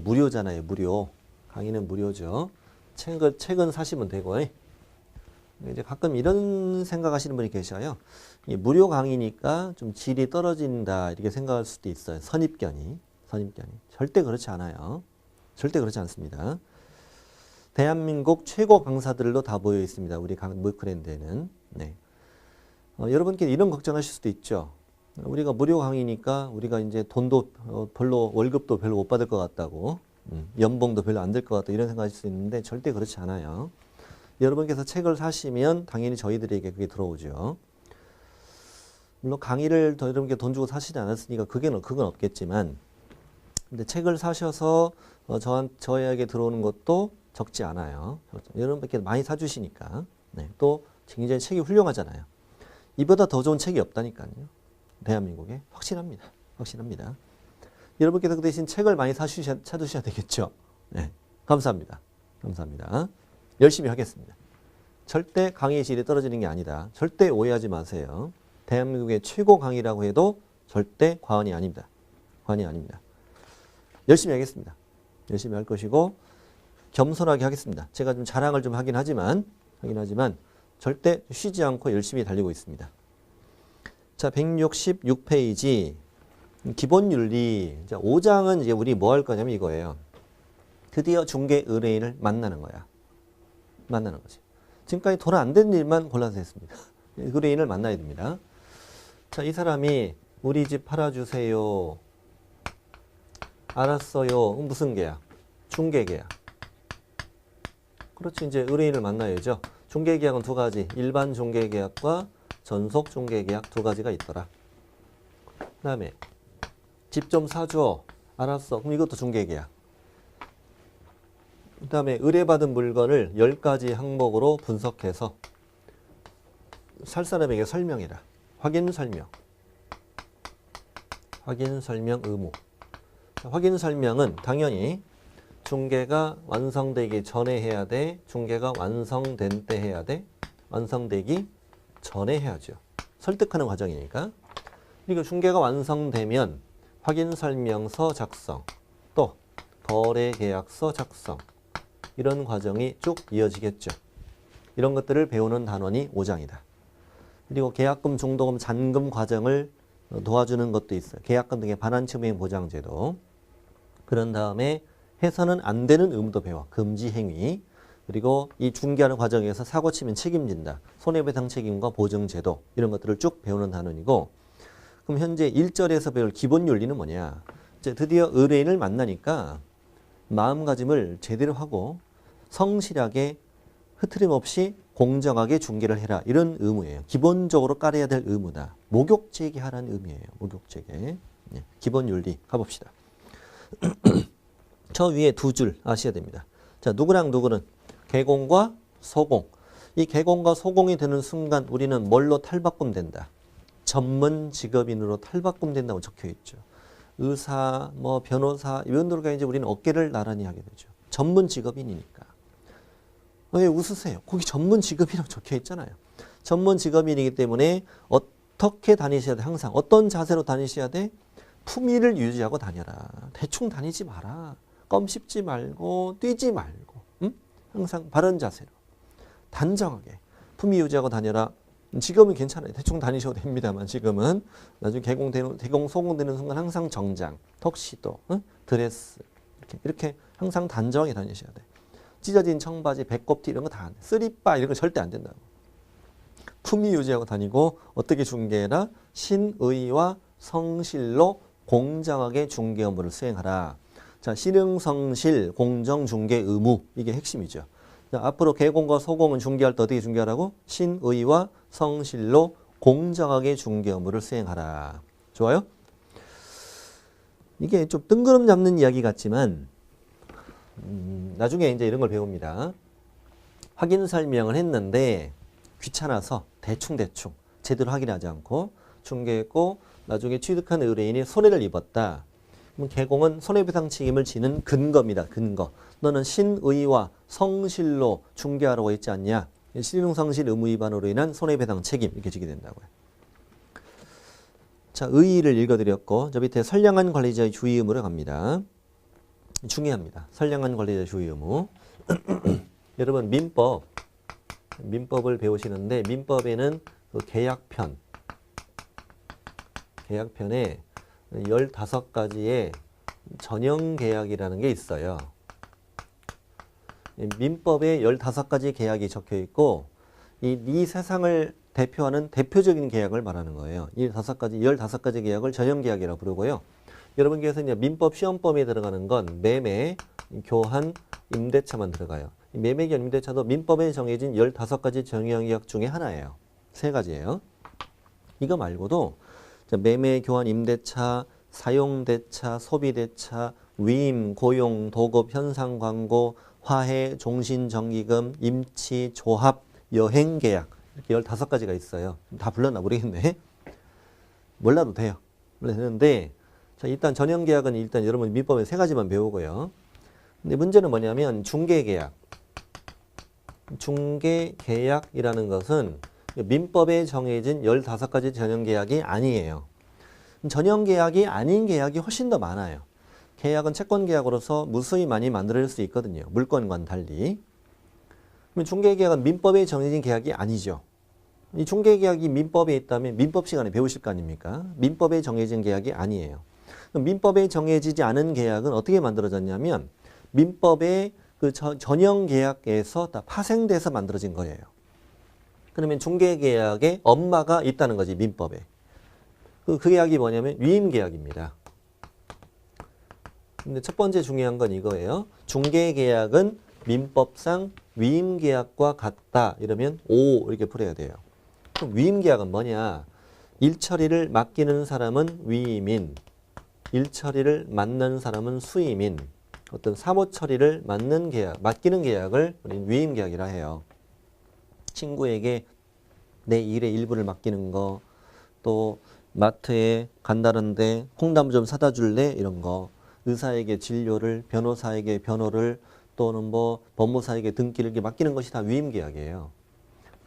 무료잖아요. 무료. 강의는 무료죠. 책은 사시면 되고. 이제 가끔 이런 생각하시는 분이 계셔요. 이 무료 강의니까 좀 질이 떨어진다 이렇게 생각할 수도 있어요. 선입견이. 절대 그렇지 않아요. 절대 그렇지 않습니다. 대한민국 최고 강사들로 다 모여 있습니다. 우리 무크랜드에는. 네. 여러분께 이런 걱정하실 수도 있죠. 우리가 무료 강의니까 우리가 이제 돈도 별로 월급도 별로 못 받을 것 같다고. 연봉도 별로 안 될 것 같다 이런 생각하실 수 있는데 절대 그렇지 않아요. 여러분께서 책을 사시면 당연히 저희들에게 그게 들어오죠. 물론 강의를 더 여러분께 돈 주고 사시지 않았으니까 그건 없겠지만 근데 책을 사셔서 저에게 들어오는 것도 적지 않아요. 여러분께 많이 사주시니까. 네. 또 굉장히 책이 훌륭하잖아요. 이보다 더 좋은 책이 없다니까요. 대한민국에. 확신합니다. 여러분께서 그 대신 책을 많이 사두셔야 되겠죠. 네. 감사합니다. 열심히 하겠습니다. 절대 강의의 질이 떨어지는 게 아니다. 절대 오해하지 마세요. 대한민국의 최고 강의라고 해도 절대 과언이 아닙니다. 열심히 하겠습니다. 열심히 할 것이고 겸손하게 하겠습니다. 제가 좀 자랑을 좀 하긴 하지만 절대 쉬지 않고 열심히 달리고 있습니다. 자, 166페이지 기본 윤리. 자, 5장은 이제 우리 뭐 할 거냐면 이거예요. 드디어 중개 의뢰인을 만나는 거지. 지금까지 돈 안 된 일만 골라서 했습니다. 의뢰인을 만나야 됩니다. 자, 이 사람이 우리 집 팔아주세요. 알았어요. 무슨 계약? 중개 계약. 그렇지. 이제 의뢰인을 만나야죠. 중개 계약은 두 가지. 일반 중개 계약과 전속 중개 계약 두 가지가 있더라. 그 다음에 집 좀 사줘. 알았어. 그럼 이것도 중개 계약. 그 다음에 의뢰받은 물건을 10가지 항목으로 분석해서 살 사람에게 설명해라. 확인 설명 의무. 확인 설명은 당연히 중개가 완성되기 전에 해야 돼. 중개가 완성된 때 해야 돼. 완성되기 전에 해야죠. 설득하는 과정이니까. 그리고 중개가 완성되면 확인설명서 작성, 또 거래계약서 작성 이런 과정이 쭉 이어지겠죠. 이런 것들을 배우는 단원이 5장이다. 그리고 계약금, 중도금, 잔금 과정을 도와주는 것도 있어요. 계약금 등의 반환치무행 보장제도. 그런 다음에 해서는 안 되는 의무도 배워. 금지 행위. 그리고 이 중개하는 과정에서 사고 치면 책임진다. 손해배상 책임과 보증제도 이런 것들을 쭉 배우는 단원이고 그럼 현재 1절에서 배울 기본 윤리는 뭐냐. 이제 드디어 의뢰인을 만나니까 마음가짐을 제대로 하고 성실하게 흐트림 없이 공정하게 중개를 해라. 이런 의무예요. 기본적으로 깔아야 될 의무다. 목욕제기 하라는 의미예요. 목욕제기. 네, 기본 윤리 가봅시다. 저 위에 두 줄 아셔야 됩니다. 자, 누구랑 누구는 개공과 소공. 이 개공과 소공이 되는 순간 우리는 뭘로 탈바꿈 된다. 전문 직업인으로 탈바꿈 된다고 적혀 있죠. 의사, 변호사 이런들과 이제 우리는 어깨를 나란히 하게 되죠. 전문 직업인이니까. 왜 웃으세요? 거기 전문 직업이라고 적혀 있잖아요. 전문 직업인이기 때문에 어떻게 다니셔야 돼? 항상 어떤 자세로 다니셔야 돼? 품위를 유지하고 다녀라. 대충 다니지 마라. 껌 씹지 말고 뛰지 말고 항상 바른 자세로 단정하게 품위 유지하고 다녀라. 지금은 괜찮아요. 대충 다니셔도 됩니다만 지금은 나중에 개공 소공되는 순간 항상 정장, 턱시도, 드레스 이렇게 항상 단정하게 다니셔야 돼. 찢어진 청바지, 배꼽티 이런 거 다 안 돼. 쓰리빠 이런 거 절대 안 된다고. 품위 유지하고 다니고 어떻게 중개해라? 신의와 성실로 공정하게 중개 업무를 수행하라. 자, 신흥성실 공정중개 의무 이게 핵심이죠. 자, 앞으로 개공과 소공은 중개할 때 어떻게 중개하라고? 신의와 성실로 공정하게 중개 업무를 수행하라. 좋아요? 이게 좀 뜬구름 잡는 이야기 같지만 나중에 이제 이런 걸 배웁니다. 확인 설명을 했는데 귀찮아서 대충 제대로 확인하지 않고 중개했고 나중에 취득한 의뢰인이 손해를 입었다. 그럼 개공은 손해배상 책임을 지는 근거입니다. 근거. 너는 신의와 성실로 중개하라고 했지 않냐. 신흥성실 의무 위반으로 인한 손해배상 책임 이렇게 지게 된다고요. 자, 의의를 읽어드렸고 저 밑에 선량한 관리자의 주의 의무를 갑니다. 중요합니다. 선량한 관리자의 주의 의무. 여러분 민법을 배우시는데 민법에는 그 계약편에 15가지의 전형계약이라는 게 있어요. 민법에 15가지 계약이 적혀 있고 이 세상을 대표하는 대표적인 계약을 말하는 거예요. 이 15가지 계약을 전형계약이라고 부르고요. 여러분께서 이제 민법 시험범위에 들어가는 건 매매, 교환, 임대차만 들어가요. 매매, 교환, 임대차도 민법에 정해진 15가지 전형계약 중에 하나예요. 3가지예요. 이거 말고도 매매, 교환, 임대차, 사용대차, 소비대차, 위임, 고용, 도급, 현상 광고, 화해, 종신정기금, 임치, 조합, 여행계약 이렇게 15가지가 있어요. 다 불렀나 모르겠네. 몰라도 돼요. 몰라도 되는데 자, 일단 전형계약은 일단 여러분 민법에 3가지만 배우고요. 근데 문제는 뭐냐면 중개계약. 중개계약이라는 것은 민법에 정해진 15가지 전형계약이 아니에요. 전형계약이 아닌 계약이 훨씬 더 많아요. 계약은 채권계약으로서 무수히 많이 만들어질 수 있거든요. 물건과는 달리. 그럼 중개계약은 민법에 정해진 계약이 아니죠. 이 중개계약이 민법에 있다면 민법 시간에 배우실 거 아닙니까? 민법에 정해진 계약이 아니에요. 그럼 민법에 정해지지 않은 계약은 어떻게 만들어졌냐면 민법의 그 전형계약에서 다 파생돼서 만들어진 거예요. 그러면 중개계약에 엄마가 있다는 거지, 민법에. 그 계약이 뭐냐면 위임계약입니다. 근데 첫 번째 중요한 건 이거예요. 중개계약은 민법상 위임계약과 같다. 이러면 O 이렇게 풀어야 돼요. 그럼 위임계약은 뭐냐? 일처리를 맡기는 사람은 위임인, 일처리를 맡는 사람은 수임인, 어떤 사무처리를 맡기는 계약을 우리는 위임계약이라 해요. 친구에게 내 일의 일부를 맡기는 거, 또 마트에 간다는데 콩나물 좀 사다 줄래? 이런 거. 의사에게 진료를, 변호사에게 변호를, 또는 뭐 법무사에게 등기를 이렇게 맡기는 것이 다 위임계약이에요.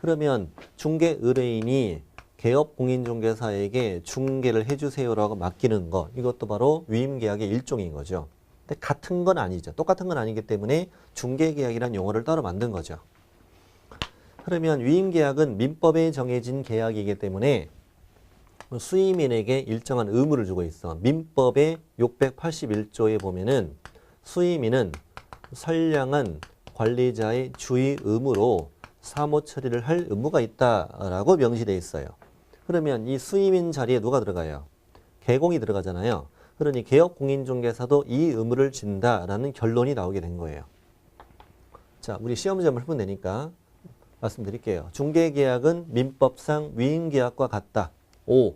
그러면 중개 의뢰인이 개업공인중개사에게 중개를 해주세요라고 맡기는 거, 이것도 바로 위임계약의 일종인 거죠. 근데 같은 건 아니죠. 똑같은 건 아니기 때문에 중개계약이라는 용어를 따로 만든 거죠. 그러면 위임계약은 민법에 정해진 계약이기 때문에 수임인에게 일정한 의무를 주고 있어. 민법의 681조에 보면은 수임인은 선량한 관리자의 주의 의무로 사무 처리를 할 의무가 있다라고 명시되어 있어요. 그러면 이 수임인 자리에 누가 들어가요? 개공이 들어가잖아요. 그러니 개업공인중개사도 이 의무를 진다라는 결론이 나오게 된 거예요. 자, 우리 시험 문제 한번 해보면 되니까 말씀드릴게요. 중개계약은 민법상 위임계약과 같다. 5.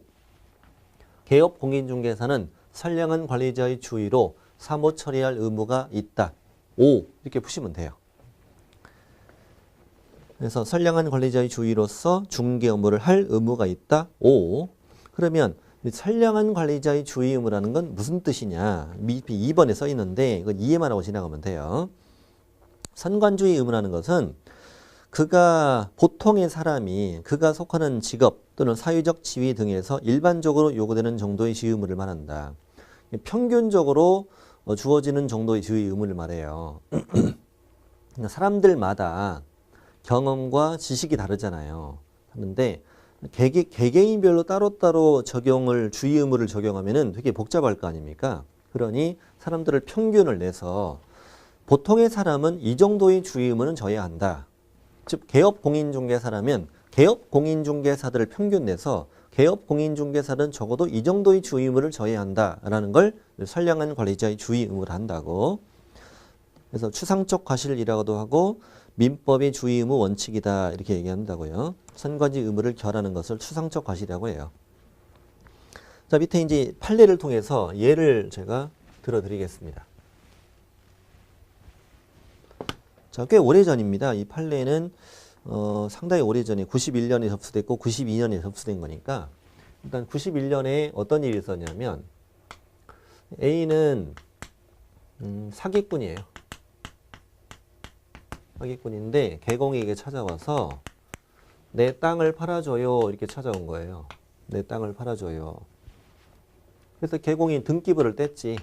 개업공인중개사는 선량한 관리자의 주의로 사무 처리할 의무가 있다. 5. 이렇게 푸시면 돼요. 그래서 선량한 관리자의 주의로서 중개 업무를 할 의무가 있다. 5. 그러면 선량한 관리자의 주의 의무라는 건 무슨 뜻이냐? 2번에 써 있는데 이건 이해만 하고 지나가면 돼요. 선관주의 의무라는 것은 그가 보통의 사람이 그가 속하는 직업 또는 사회적 지위 등에서 일반적으로 요구되는 정도의 지위 의무를 말한다. 평균적으로 주어지는 정도의 지위 의무를 말해요. 사람들마다 경험과 지식이 다르잖아요. 그런데 개개인별로 따로따로 적용을 주의 의무를 적용하면은 되게 복잡할 거 아닙니까? 그러니 사람들을 평균을 내서 보통의 사람은 이 정도의 주의 의무는 져야 한다. 즉 개업 공인중개사라면 개업 공인중개사들을 평균 내서 개업 공인중개사는 적어도 이 정도의 주의 의무를 져야 한다라는 걸 선량한 관리자의 주의 의무를 한다고. 그래서 추상적 과실이라고도 하고 민법의 주의 의무 원칙이다 이렇게 얘기한다고요. 선관위 의무를 결하는 것을 추상적 과실이라고 해요. 자, 밑에 이제 판례를 통해서 예를 제가 들어드리겠습니다. 자, 꽤 오래전입니다. 이 판례는 상당히 오래전에 91년에 접수됐고 92년에 접수된 거니까 일단 91년에 어떤 일이 있었냐면 A는 사기꾼이에요. 사기꾼인데 개공에게 찾아와서 내 땅을 팔아줘요 이렇게 찾아온 거예요. 내 땅을 팔아줘요. 그래서 개공이 등기부를 뗐지.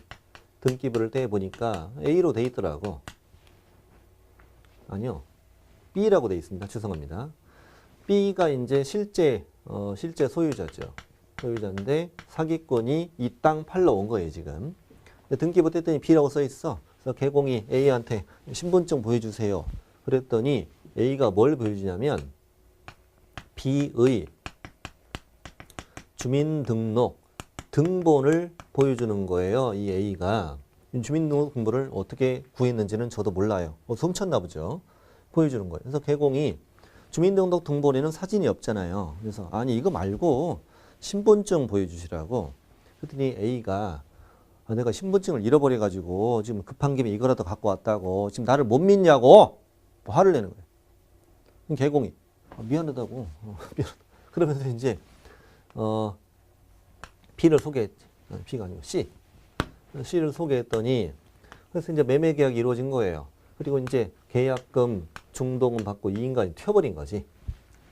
등기부를 떼보니까 A로 돼 있더라고. 아니요. B라고 돼 있습니다. 죄송합니다. B가 이제 실제 소유자죠. 소유자인데 사기꾼이 이 땅 팔러 온 거예요, 지금. 등기부 뗐더니 B라고 써 있어. 그래서 개공이 A한테 신분증 보여주세요. 그랬더니 A가 뭘 보여주냐면 B의 주민등록 등본을 보여주는 거예요. 이 A가. 주민등록 등본을 어떻게 구했는지는 저도 몰라요. 훔쳤나 보죠. 보여주는 거예요. 그래서 개공이 주민등록 등본에는 사진이 없잖아요. 그래서 아니 이거 말고 신분증 보여주시라고. 그랬더니 A가 내가 신분증을 잃어버려가지고 지금 급한 김에 이거라도 갖고 왔다고 지금 나를 못 믿냐고 화를 내는 거예요. 그럼 개공이 미안하다고 미안하다. 그러면서 이제 B를 소개했지. B가 아니고 C를 소개했더니 그래서 이제 매매 계약이 이루어진 거예요. 그리고 이제 계약금 중도금 받고 이 인간이 튀어버린 거지.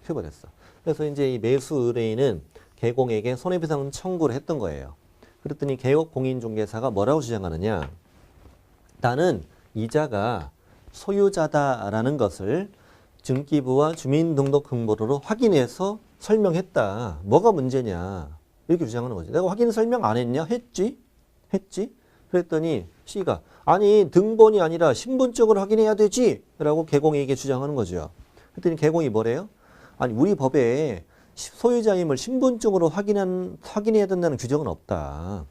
튀어버렸어. 그래서 이제 이 매수 의뢰인은 개공에게 손해배상 청구를 했던 거예요. 그랬더니 개업 공인중개사가 뭐라고 주장하느냐. 나는 이자가 소유자다라는 것을 등기부와 주민등록 등본으로 확인해서 설명했다. 뭐가 문제냐. 이렇게 주장하는 거지. 내가 확인 설명 안 했냐? 했지. 그랬더니 C가 아니 등본이 아니라 신분증을 확인해야 되지 라고 개공에게 주장하는 거죠. 그랬더니 개공이 뭐래요? 아니 우리 법에 소유자임을 신분증으로 확인해야 된다는 규정은 없다.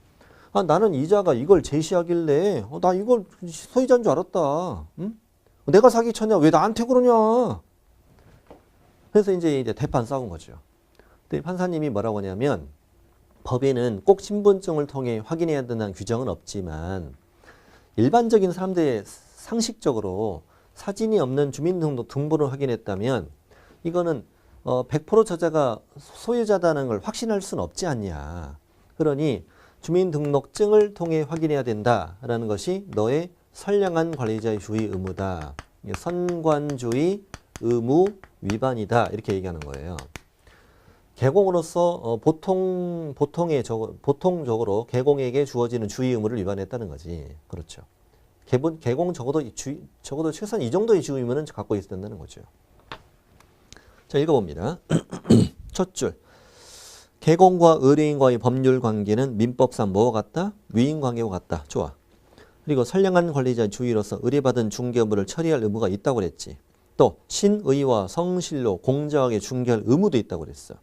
아, 나는 이자가 이걸 제시하길래 나 이걸 소유자인 줄 알았다. 응? 내가 사기쳤냐? 왜 나한테 그러냐? 그래서 이제 대판 싸운 거죠. 근데 판사님이 뭐라고 하냐면 법에는 꼭 신분증을 통해 확인해야 된다는 규정은 없지만 일반적인 사람들의 상식적으로 사진이 없는 주민등록 등본을 확인했다면 이거는 100% 저자가 소유자다는 걸 확신할 수는 없지 않냐. 그러니 주민등록증을 통해 확인해야 된다라는 것이 너의 선량한 관리자의 주의 의무다. 선관주의 의무 위반이다. 이렇게 얘기하는 거예요. 개공으로서 보통적으로 개공에게 주어지는 주의 의무를 위반했다는 거지. 그렇죠. 개공 적어도 최소한 이 정도의 주의 의무는 갖고 있어야 된다는 거죠. 자, 읽어봅니다. 첫 줄. 개공과 의뢰인과의 법률 관계는 민법상 뭐와 같다? 위임 관계와 같다. 좋아. 그리고 선량한 관리자의 주의로서 의뢰받은 중개 업무를 처리할 의무가 있다고 그랬지. 또 신의와 성실로 공정하게 중개할 의무도 있다고 그랬어.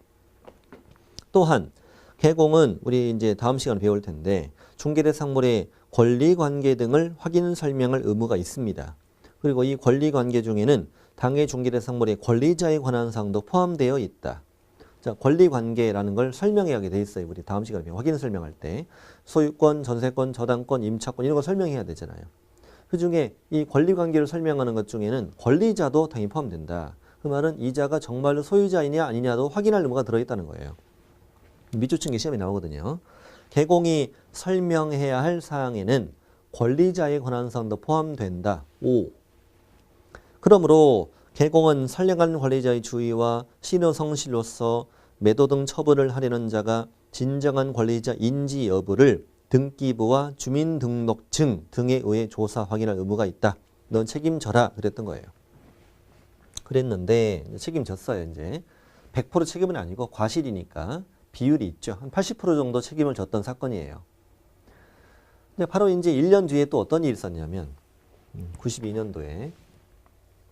또한 개공은 우리 이제 다음 시간에 배울 텐데 중개대상물의 권리관계 등을 확인 설명할 의무가 있습니다. 그리고 이 권리관계 중에는 당해 중개대상물의 권리자에 관한 사항도 포함되어 있다. 자, 권리관계라는 걸 설명하게 돼 있어요. 우리 다음 시간에 확인 설명할 때 소유권, 전세권, 저당권, 임차권 이런 거 설명해야 되잖아요. 그중에 이 권리관계를 설명하는 것 중에는 권리자도 당연히 포함된다. 그 말은 이자가 정말로 소유자이냐 아니냐도 확인할 의무가 들어있다는 거예요. 미주층계 시험에 나오거든요. 개공이 설명해야 할 사항에는 권리자에 관한 사항도 포함된다. 5. 그러므로 개공은 선량한 관리자의 주의와 신호 성실로서 매도 등 처분을 하려는 자가 진정한 관리자인지 여부를 등기부와 주민등록증 등에 의해 조사 확인할 의무가 있다. 넌 책임져라 그랬던 거예요. 그랬는데 책임졌어요. 이제 100% 책임은 아니고 과실이니까 비율이 있죠. 한 80% 정도 책임을 졌던 사건이에요. 근데 바로 이제 1년 뒤에 또 어떤 일이 있었냐면 92년도에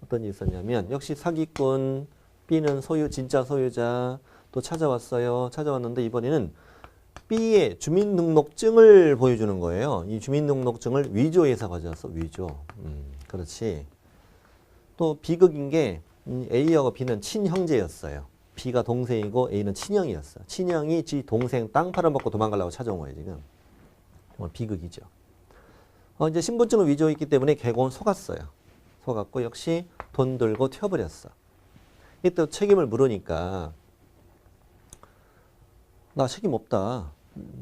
어떤 일이 있었냐면 역시 사기꾼 B는 진짜 소유자 또 찾아왔어요. 찾아왔는데 이번에는 B의 주민등록증을 보여주는 거예요. 이 주민등록증을 위조해서 가져왔어. 위조. 그렇지. 또 비극인 게 A하고 B는 친형제였어요. B가 동생이고 A는 친형이었어. 친형이 지 동생 땅 팔아먹고 도망가려고 찾아온 거예요. 지금. 정말 비극이죠. 이제 신분증을 위조했기 때문에 개공은 속았어요. 속았고 역시 돈 들고 튀어버렸어. 이때 책임을 물으니까 나 책임 없다.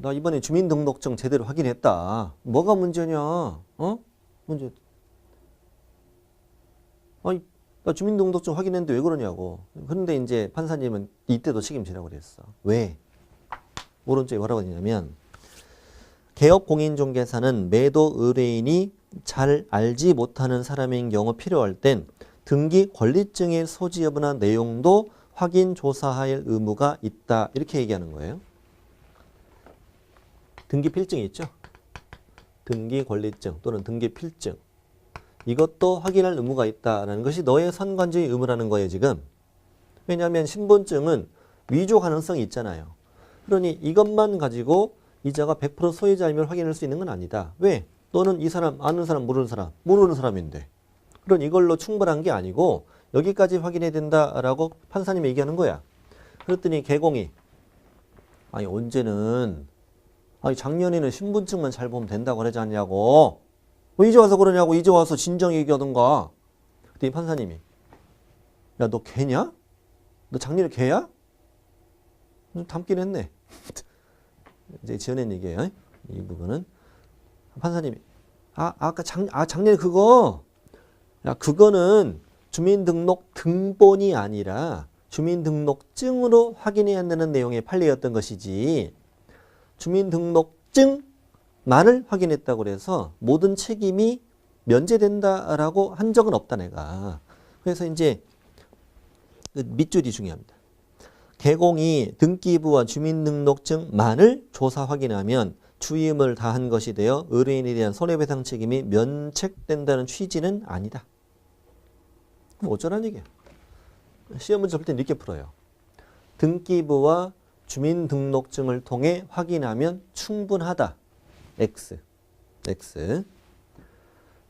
나 이번에 주민등록증 제대로 확인했다. 뭐가 문제냐? 문제. 아니, 나 주민등록증 확인했는데 왜 그러냐고. 그런데 이제 판사님은 이때도 책임지라고 그랬어. 왜? 오른쪽에 뭐라고 했냐면 개업공인중개사는 매도 의뢰인이 잘 알지 못하는 사람인 경우 필요할 땐 등기 권리증의 소지 여부나 내용도 확인 조사할 의무가 있다. 이렇게 얘기하는 거예요. 등기 필증이 있죠. 등기 권리증 또는 등기 필증. 이것도 확인할 의무가 있다라는 것이 너의 선관주의 의무라는 거예요, 지금. 왜냐하면 신분증은 위조 가능성이 있잖아요. 그러니 이것만 가지고 이자가 100% 소유자임을 확인할 수 있는 건 아니다. 왜? 너는 이 사람, 아는 사람, 모르는 사람인데. 그럼 이걸로 충분한 게 아니고 여기까지 확인해야 된다라고 판사님이 얘기하는 거야. 그랬더니 개공이 아니 언제는 작년에는 신분증만 잘 보면 된다고 그러지 않냐고. 왜 이제 와서 그러냐고. 이제 와서 진정 얘기하던가. 그랬더니 판사님이 야 너 개냐? 너 작년에 개야? 좀 닮긴 했네. 이제 지어낸 얘기예요. 이 부분은 판사님이 아까 작년에 그거 야 그거는 주민등록 등본이 아니라 주민등록증으로 확인해야 한다는 내용의 판례였던 것이지 주민등록증만을 확인했다고 그래서 모든 책임이 면제된다라고 한 적은 없다 내가. 그래서 이제 그 밑줄이 중요합니다. 개공이 등기부와 주민등록증만을 조사 확인하면 주임을 다한 것이 되어 의뢰인에 대한 손해배상 책임이 면책된다는 취지는 아니다. 그럼 어쩌라는 얘기야. 시험 문제 볼 땐 이렇게 풀어요. 등기부와 주민등록증을 통해 확인하면 충분하다. X.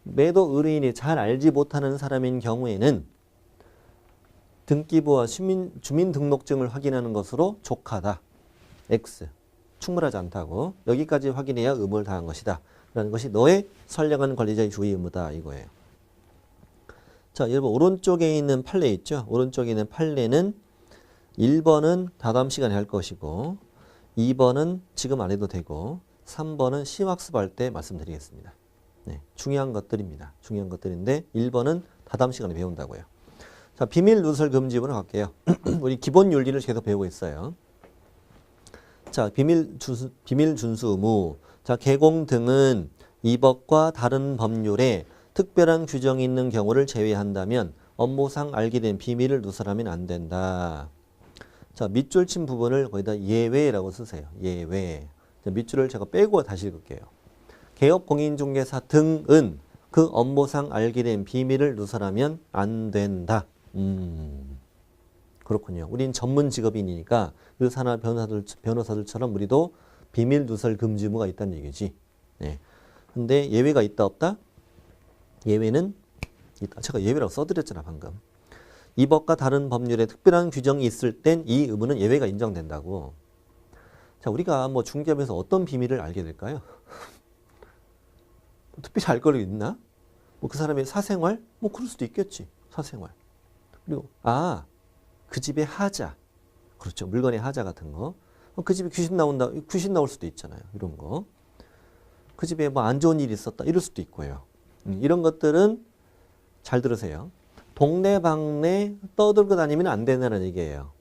매도 의뢰인이 잘 알지 못하는 사람인 경우에는 등기부와 주민등록증을 확인하는 것으로 족하다. X. 충분하지 않다고. 여기까지 확인해야 의무를 다한 것이다. 라는 것이 너의 선량한 관리자의 주의 의무다. 이거예요. 자, 여러분 오른쪽에 있는 판례 있죠? 오른쪽에 있는 판례는 1번은 다다음 시간에 할 것이고 2번은 지금 안 해도 되고 3번은 시험학습할 때 말씀드리겠습니다. 네, 중요한 것들입니다. 중요한 것들인데 1번은 다다음 시간에 배운다고요. 자, 비밀 누설 금지문으로 갈게요. 우리 기본 윤리를 계속 배우고 있어요. 자, 비밀 준수 의무. 자, 개공 등은 이 법과 다른 법률에 특별한 규정이 있는 경우를 제외한다면 업무상 알게 된 비밀을 누설하면 안 된다. 자, 밑줄 친 부분을 거기다 예외라고 쓰세요. 예외. 자, 밑줄을 제가 빼고 다시 읽을게요. 개업공인중개사 등은 그 업무상 알게 된 비밀을 누설하면 안 된다. 그렇군요. 우린 전문 직업인이니까 의사나 변호사들처럼 우리도 비밀 누설 금지 의무가 있다는 얘기지. 네. 근데 예외가 있다 없다? 예외는 있다. 제가 예외라고 써드렸잖아 방금. 이 법과 다른 법률에 특별한 규정이 있을 땐 이 의무는 예외가 인정된다고. 자, 우리가 뭐 중개하면서 어떤 비밀을 알게 될까요? 특별히 알 거 있나? 뭐 그 사람의 사생활? 뭐 그럴 수도 있겠지. 사생활. 그리고 그 집의 하자. 그렇죠. 물건의 하자 같은 거. 그 집에 귀신 나온다. 귀신 나올 수도 있잖아요. 이런 거. 그 집에 뭐 안 좋은 일이 있었다. 이럴 수도 있고요. 이런 것들은 잘 들으세요. 동네방네 떠들고 다니면 안 된다는 얘기예요.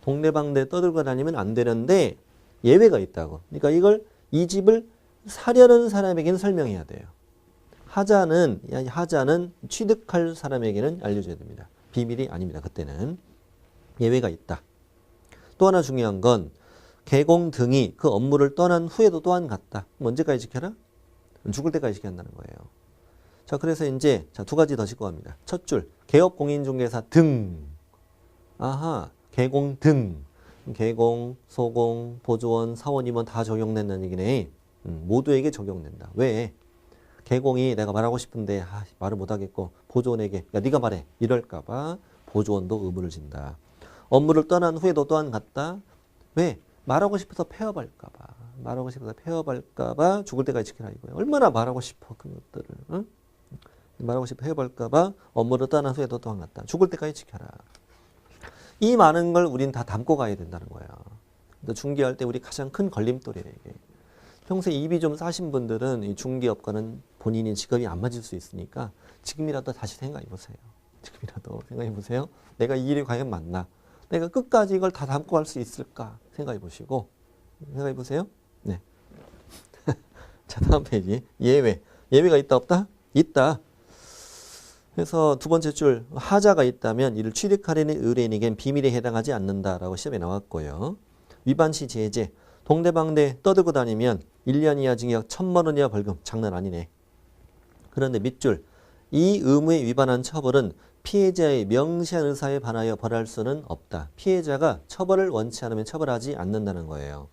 동네방네 떠들고 다니면 안 되는데 예외가 있다고. 그러니까 이 집을 사려는 사람에게는 설명해야 돼요. 하자는 취득할 사람에게는 알려줘야 됩니다. 비밀이 아닙니다. 그때는 예외가 있다. 또 하나 중요한 건 개공 등이 그 업무를 떠난 후에도 또한 같다. 그럼 언제까지 지켜라? 죽을 때까지 지켜야 한다는 거예요. 자, 그래서 이제 자, 두 가지 더 짚고 갑니다. 첫 줄, 개업 공인중개사 등. 아하, 개공 등. 개공, 소공, 보조원, 사원, 임원 다 적용된다는 얘기네. 모두에게 적용된다. 왜? 개공이 내가 말하고 싶은데 말을 못하겠고 보조원에게 야 네가 말해 이럴까봐 보조원도 의무를 진다. 업무를 떠난 후에도 또한 같다. 왜? 말하고 싶어서 폐업할까봐. 말하고 싶어서 폐업할까봐 죽을 때까지 지키라 이거예요. 얼마나 말하고 싶어 그것들을. 응? 말하고 싶어 폐업할까봐 업무를 떠난 후에도 또한 같다. 죽을 때까지 지켜라. 이 많은 걸 우린 다 담고 가야 된다는 거야. 중개할 때 우리 가장 큰 걸림돌이에요. 이게. 평소에 입이 좀 싸신 분들은 이 중개업과는 본인의 직업이 안 맞을 수 있으니까 지금이라도 다시 생각해 보세요. 지금이라도 생각해 보세요. 내가 이 일이 과연 맞나? 내가 끝까지 이걸 다 담고 갈 수 있을까? 생각해 보시고 생각해 보세요. 네. 자, 다음 페이지. 예외. 예외가 있다 없다? 있다. 그래서 두 번째 줄 하자가 있다면 이를 취득하려는 의뢰인에겐 비밀에 해당하지 않는다라고 시험에 나왔고요. 위반 시 제재. 동대방대 떠들고 다니면 1년 이하 징역 1,000만 원 이하 벌금. 장난 아니네. 그런데 밑줄. 이 의무에 위반한 처벌은 피해자의 명시한 의사에 반하여 벌할 수는 없다. 피해자가 처벌을 원치 않으면 처벌하지 않는다는 거예요.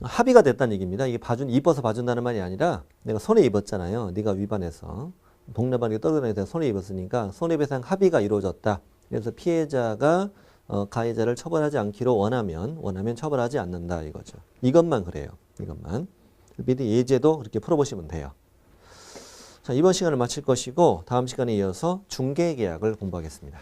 합의가 됐다는 얘기입니다. 이게 입어서 봐준다는 말이 아니라 내가 손해 입었잖아요. 네가 위반해서. 동네방에 떠들어내서 손해 입었으니까 손해배상 합의가 이루어졌다. 그래서 피해자가 가해자를 처벌하지 않기로 원하면 처벌하지 않는다 이거죠. 이것만 그래요. 이것만. 미리 예제도 그렇게 풀어보시면 돼요. 자, 이번 시간을 마칠 것이고 다음 시간에 이어서 중개계약을 공부하겠습니다.